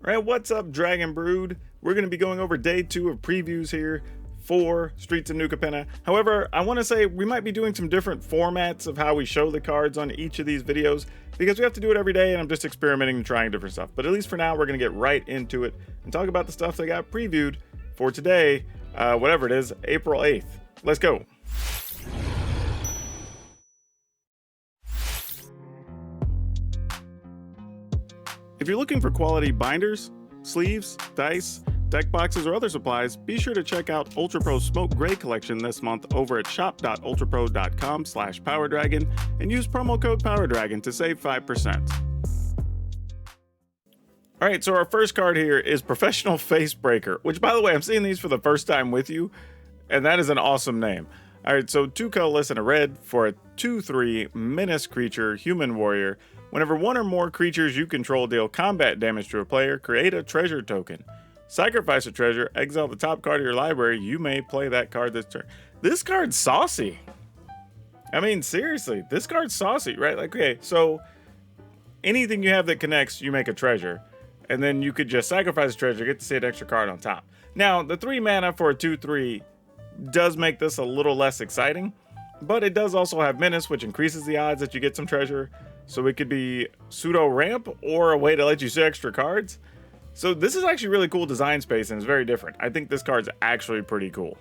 Alright, what's up, Dragon Brood? We're going to be going over day 2 of previews here for Streets of New Capenna. However, I want to say we might be doing some different formats of how we show the cards on each of these videos because we have to do it every day and I'm just experimenting and trying different stuff. But at least for now, we're going to get right into it and talk about the stuff that got previewed for today, whatever it is, April 8th. Let's go. If you're looking for quality binders, sleeves, dice, deck boxes, or other supplies, be sure to check out UltraPro's Smoke Gray collection this month over at shop.ultrapro.com/PowrDragn and use promo code PowrDragn to save 5%. Alright, so our first card here is Professional Facebreaker, which, by the way, I'm seeing these for the first time with you, and that is an awesome name. Alright, so 2 colorless and a red for a 2/3 menace creature, human warrior. Whenever one or more creatures you control deal combat damage to a player, create a treasure token. Sacrifice a treasure, exile the top card of your library, you may play that card this turn. This card's saucy. I mean, seriously, this card's saucy, right? Like, okay, so anything you have that connects, you make a treasure. And then you could just sacrifice a treasure, get to see an extra card on top. Now, the 3 mana for a 2/3 does make this a little less exciting, but it does also have menace, which increases the odds that you get some treasure. So it could be pseudo ramp or a way to let you see extra cards. So this is actually really cool design space and it's very different. I think this card's actually pretty cool.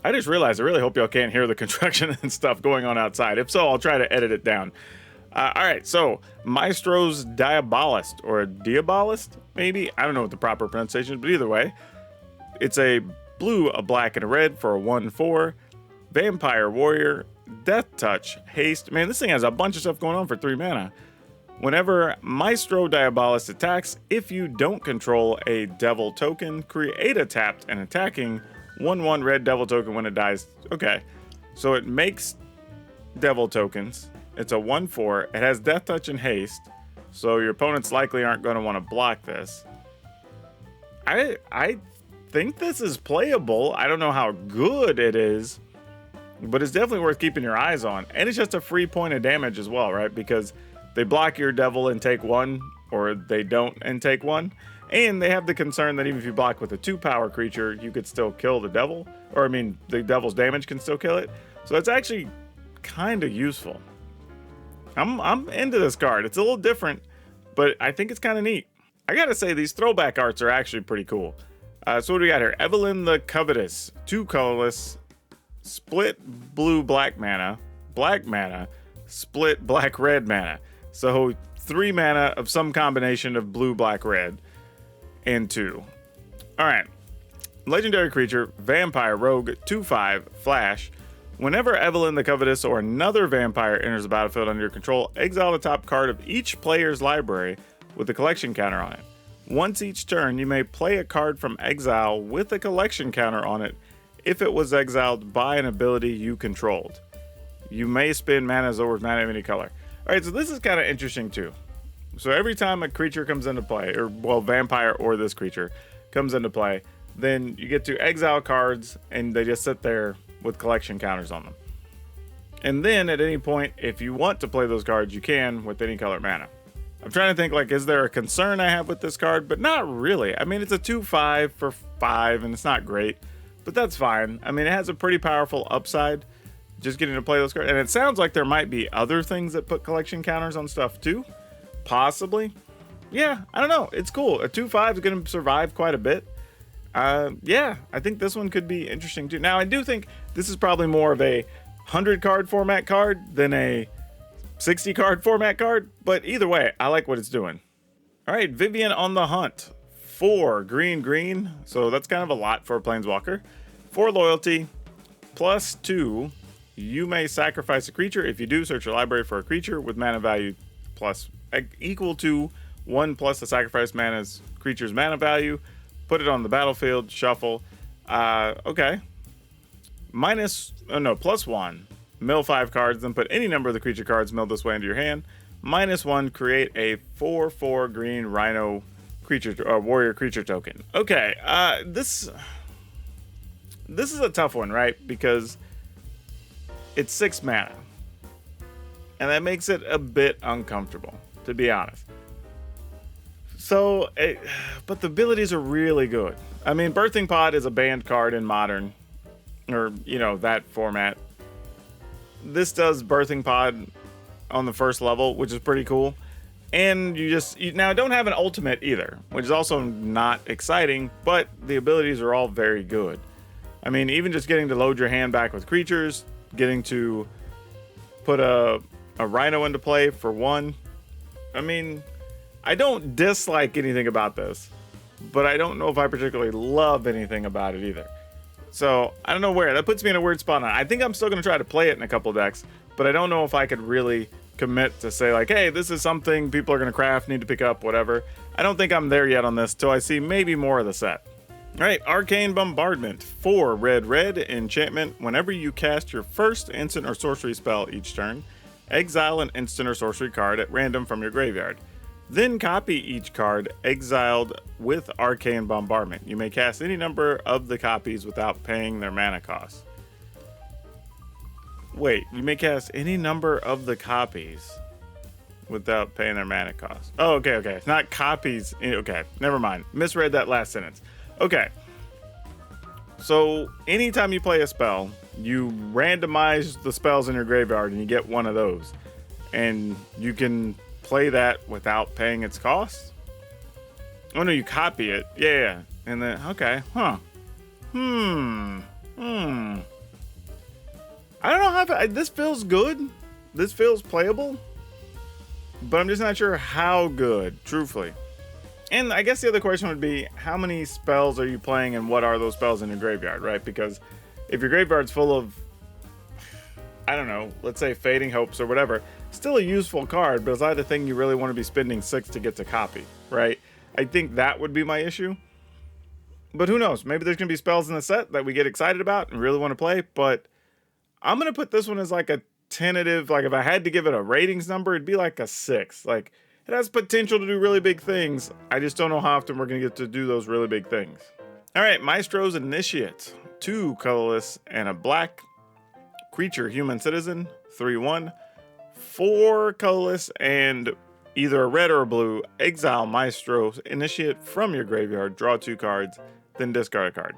I just realized I really hope y'all can't hear the construction and stuff going on outside. If so, I'll try to edit it down. Alright, so Maestros Diabolist, or Diabolist, maybe? I don't know what the proper pronunciation is, but either way. It's a blue, a black, and a red for a 1/4. Vampire Warrior, Death Touch, Haste. Man, this thing has a bunch of stuff going on for 3 mana. Whenever Maestro Diabolist attacks, if you don't control a devil token, create a tapped and attacking 1/1 red devil token when it dies. Okay, so it makes devil tokens. It's a 1/4. It has Death Touch and Haste, so your opponents likely aren't going to want to block this. I think this is playable. I don't know how good it is, but it's definitely worth keeping your eyes on. And it's just a free point of damage as well, right? Because they block your devil and take 1, or they don't and take 1. And they have the concern that even if you block with a 2-power creature, you could still kill the devil. Or, I mean, the devil's damage can still kill it. So it's actually kind of useful. I'm into this card. It's a little different, but I think it's kind of neat. I gotta say, these throwback arts are actually pretty cool. So what do we got here? Evelyn the Covetous, 2 colorless, split blue black mana, split black red mana. So 3 mana of some combination of blue, black, red, and 2. Alright. Legendary creature, Vampire Rogue, 2/5, flash. Whenever Evelyn the Covetous or another vampire enters the battlefield under your control, exile the top card of each player's library with a collection counter on it. Once each turn, you may play a card from exile with a collection counter on it if it was exiled by an ability you controlled. You may spend mana or mana of any color. Alright, so this is kind of interesting too. So every time a creature comes into play, or well, vampire or this creature comes into play, then you get to exile cards and they just sit there with collection counters on them. And then at any point, if you want to play those cards, you can with any color mana. I'm trying to think, like, is there a concern I have with this card? But not really. I mean, it's a 2/5 for 5 and it's not great, but that's fine. I mean, it has a pretty powerful upside just getting to play those cards. And it sounds like there might be other things that put collection counters on stuff too. Possibly. Yeah, I don't know. It's cool. A 2/5 is going to survive quite a bit. Yeah, I think this one could be interesting too. Now, I do think this is probably more of a 100-card format card than a 60-card format card, but either way, I like what it's doing. All right, Vivian on the Hunt. 4 green, so that's kind of a lot for a Planeswalker. 4 loyalty, +2. You may sacrifice a creature. If you do, search your library for a creature with mana value equal to 1 plus the sacrifice creature's mana value. Put it on the battlefield, shuffle. Okay. +1. Mill 5 cards, then put any number of the creature cards milled this way into your hand. -1, create a 4/4 green rhino creature or warrior creature token. Okay, this is a tough one, right? Because it's 6 mana. And that makes it a bit uncomfortable, to be honest. But the abilities are really good. I mean, Birthing Pod is a banned card in Modern, or, you know, that format. This does Birthing Pod on the first level, which is pretty cool. And you now don't have an ultimate either, which is also not exciting, but the abilities are all very good. I mean, even just getting to load your hand back with creatures, getting to put a Rhino into play for one. I mean, I don't dislike anything about this, but I don't know if I particularly love anything about it either. So I don't know where. That puts me in a weird spot on it. I think I'm still going to try to play it in a couple decks, but I don't know if I could really commit to say like, hey, this is something people are going to craft, need to pick up, whatever. I don't think I'm there yet on this till I see maybe more of the set. All right, Arcane Bombardment. 4 red, enchantment. Whenever you cast your first instant or sorcery spell each turn, exile an instant or sorcery card at random from your graveyard. Then copy each card exiled with Arcane Bombardment. You may cast any number of the copies without paying their mana cost. Wait, you may cast any number of the copies without paying their mana cost. Oh, okay. It's not copies. Okay, never mind. Misread that last sentence. Okay. So, anytime you play a spell, you randomize the spells in your graveyard and you get one of those. And you can play that without paying its cost? Oh no, you copy it. Yeah. And then, okay. Huh. I don't know how this feels good. This feels playable. But I'm just not sure how good, truthfully. And I guess the other question would be, how many spells are you playing and what are those spells in your graveyard, right? Because if your graveyard's full of, I don't know, let's say Fading Hopes or whatever, still a useful card, but it's not the thing you really want to be spending 6 to get to copy, right? I think that would be my issue. But who knows? Maybe there's going to be spells in the set that we get excited about and really want to play, but I'm going to put this one as like a tentative, like if I had to give it a ratings number, it'd be like a 6. Like, it has potential to do really big things. I just don't know how often we're going to get to do those really big things. All right, Maestro's Initiate. 2 colorless and a black. Creature, human citizen. 3/1. 4 colorless and either a red or a blue. Exile Maestro's Initiate from your graveyard. Draw 2 cards, then discard a card.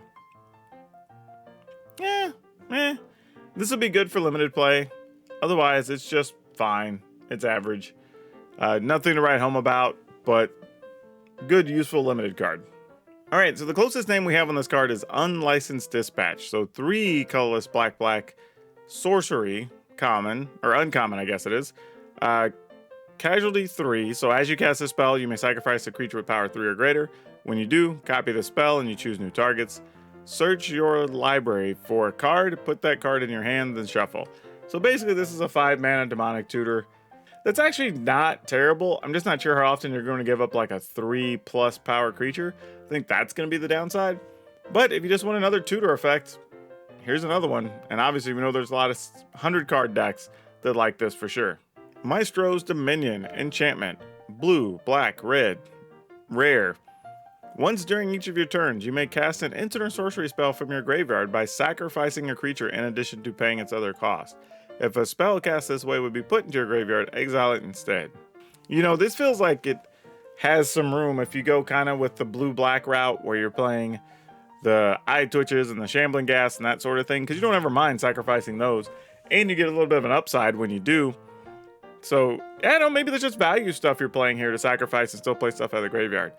This would be good for limited play. Otherwise, it's just fine. It's average. Nothing to write home about, but good, useful, limited card. All right, so the closest name we have on this card is Unlicensed Dispatch. So 3 colorless black sorcery, common, or uncommon, I guess it is. Casualty 3, so as you cast a spell, you may sacrifice a creature with power 3 or greater. When you do, copy the spell and you choose new targets. Search your library for a card, put that card in your hand, then shuffle. So basically this is a 5-mana demonic tutor. That's actually not terrible. I'm just not sure how often you're going to give up like a 3+ power creature. I think that's going to be the downside. But if you just want another tutor effect, here's another one. And obviously we know there's a lot of 100 card decks that like this for sure. Maestro's Dominion, enchantment, blue, black, red, rare. Once during each of your turns, you may cast an instant or sorcery spell from your graveyard by sacrificing a creature in addition to paying its other cost. If a spell cast this way would be put into your graveyard, exile it instead. You know, this feels like it has some room if you go kind of with the blue-black route where you're playing the Eye Twitches and the Shambling Gas and that sort of thing, because you don't ever mind sacrificing those, and you get a little bit of an upside when you do. So, I don't know, maybe there's just value stuff you're playing here to sacrifice and still play stuff out of the graveyard.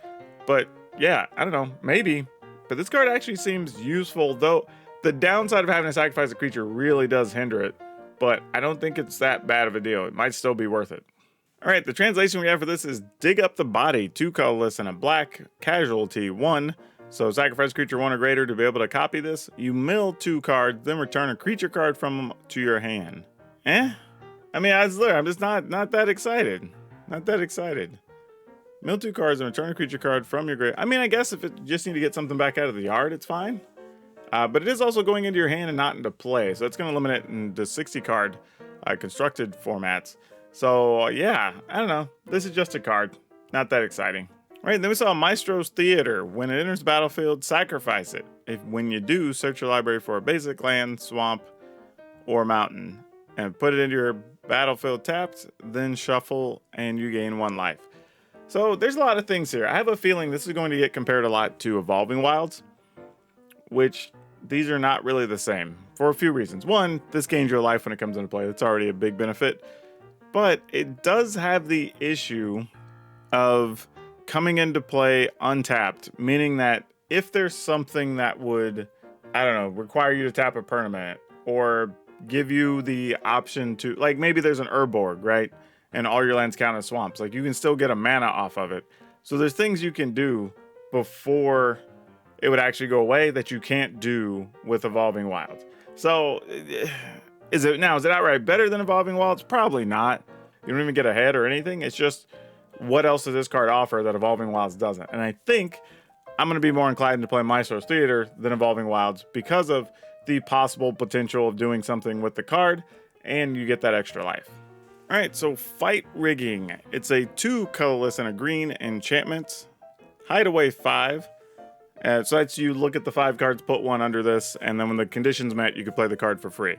But, yeah, I don't know, maybe. But this card actually seems useful, though the downside of having to sacrifice a creature really does hinder it. But I don't think it's that bad of a deal. It might still be worth it. All right, the translation we have for this is Dig Up the Body, 2 colorless and a black. Casualty 1. So sacrifice creature 1 or greater to be able to copy this. You mill 2 cards, then return a creature card from them to your hand. I mean, I'm just not that excited. Not that excited. Mill 2 cards and return a creature card from your grave. I mean, I guess if it just need to get something back out of the yard, it's fine. But it is also going into your hand and not into play. So it's going to limit it into 60 card constructed formats. So yeah, I don't know. This is just a card. Not that exciting. All right, then we saw Maestros Theater. When it enters the battlefield, sacrifice it. When you do, search your library for a basic land, swamp, or mountain. And put it into your battlefield tapped, then shuffle, and you gain 1 life. So there's a lot of things here. I have a feeling this is going to get compared a lot to Evolving Wilds, which these are not really the same for a few reasons. One, this gains your life when it comes into play. That's already a big benefit. But it does have the issue of coming into play untapped, meaning that if there's something that would, I don't know, require you to tap a permanent or give you the option to, like maybe there's an Urborg, right? And all your lands count as swamps. Like you can still get a mana off of it. So there's things you can do before it would actually go away that you can't do with Evolving Wilds. So is it outright better than Evolving Wilds? Probably not. You don't even get ahead or anything. It's just, what else does this card offer that Evolving Wilds doesn't? And I think I'm going to be more inclined to play Maestros Theater than Evolving Wilds because of the possible potential of doing something with the card, and you get that extra life. All right, so Fight Rigging. It's a 2 colorless and a green enchantment. Hideaway 5. So that's, you look at the 5 cards, put 1 under this, and then when the condition's met, you can play the card for free.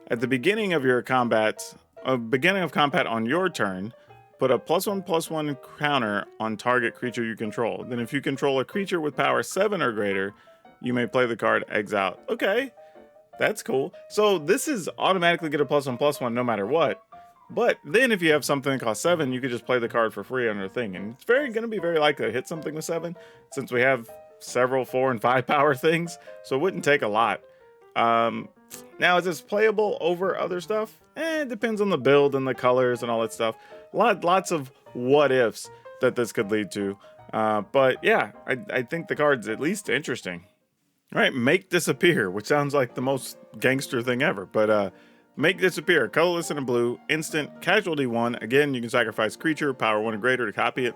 At the beginning of your combat, on your turn, put a +1/+1 counter on target creature you control. Then if you control a creature with power 7 or greater, you may play the card Exile. Okay, that's cool. So this is automatically get a +1/+1 no matter what. But then if you have something that costs 7, you could just play the card for free under a thing. And it's going to be very likely to hit something with 7, since we have several 4 and 5 power things. So it wouldn't take a lot. Now, is this playable over other stuff? It depends on the build and the colors and all that stuff. Lots of what ifs that this could lead to. But yeah, I think the card's at least interesting. All right, Make Disappear, which sounds like the most gangster thing ever. But Make Disappear, colorless and a blue, instant, casualty 1. Again, you can sacrifice creature, power 1 or greater to copy it.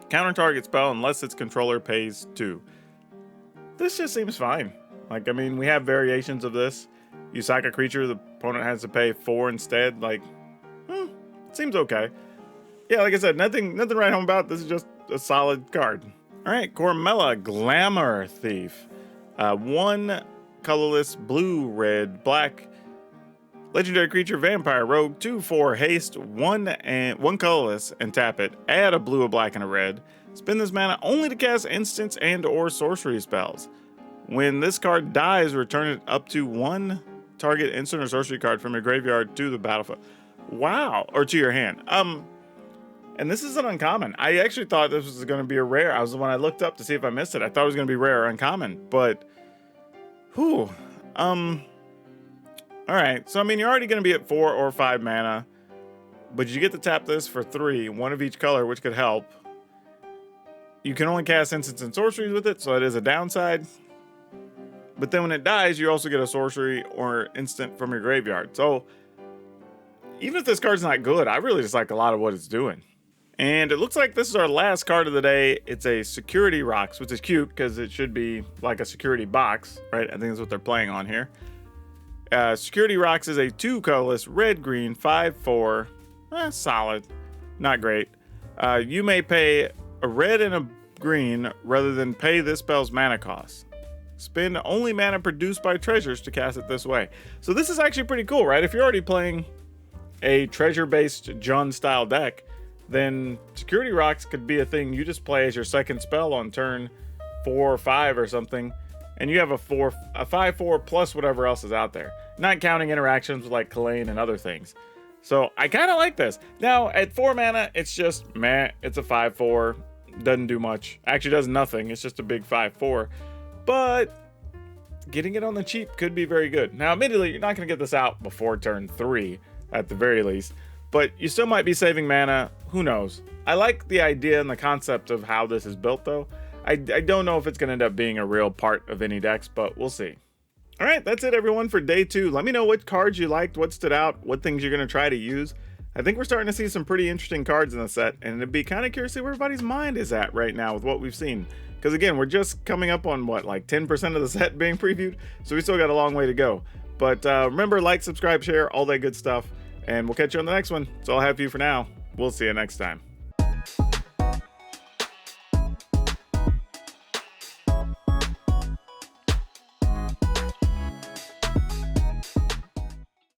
Counter target spell unless its controller pays 2. This just seems fine. Like, I mean, we have variations of this. You sack a creature, the opponent has to pay 4 instead. Like, seems okay. Yeah, like I said, nothing right home about. This is just a solid card. All right, Cormela, Glamour Thief. 1 colorless, blue, red, black. Legendary creature, vampire, rogue, 2/4 haste, 1 colorless, and tap it. Add a blue, a black, and a red. Spend this mana only to cast instants and or sorcery spells. When this card dies, return it up to 1 target instant or sorcery card from your graveyard to the battlefield. Wow, or to your hand. And this is an uncommon. I actually thought this was going to be a rare. When I looked up to see if I missed it, I thought it was going to be rare or uncommon. But, all right, so I mean, you're already going to be at 4 or 5 mana, but you get to tap this for 3, 1 of each color, which could help. You can only cast instants and sorceries with it, so it is a downside. But then when it dies, you also get a sorcery or instant from your graveyard. So even if this card's not good, I really just like a lot of what it's doing. And it looks like this is our last card of the day. It's a Security Rocks, which is cute because it should be like a security box, right? I think that's what they're playing on here. Security Rocks is a 2 colorless, red, green, 5/4. Solid. Not great. You may pay a red and a green rather than pay this spell's mana cost. Spend only mana produced by treasures to cast it this way. So this is actually pretty cool, right? If you're already playing a treasure-based Jund style deck, then Security Rocks could be a thing you just play as your second spell on turn 4 or 5 or something, and you have a 5/4 plus whatever else is out there. Not counting interactions with like Kalane and other things. So I kind of like this. Now at 4 mana, it's just meh. It's a 5/4. Doesn't do much. Actually does nothing. It's just a big 5/4. But getting it on the cheap could be very good. Now, admittedly, you're not going to get this out before turn 3 at the very least, but you still might be saving mana. Who knows? I like the idea and the concept of how this is built, though. I don't know if it's going to end up being a real part of any decks, but we'll see. All right, that's it, everyone, for day 2. Let me know what cards you liked, what stood out, what things you're going to try to use. I think we're starting to see some pretty interesting cards in the set, and it'd be kind of curious to see where everybody's mind is at right now with what we've seen. Because again, we're just coming up on what, like 10% of the set being previewed, so we still got a long way to go. But remember, like, subscribe, share, all that good stuff, and we'll catch you on the next one. That's all I have for you for now. We'll see you next time.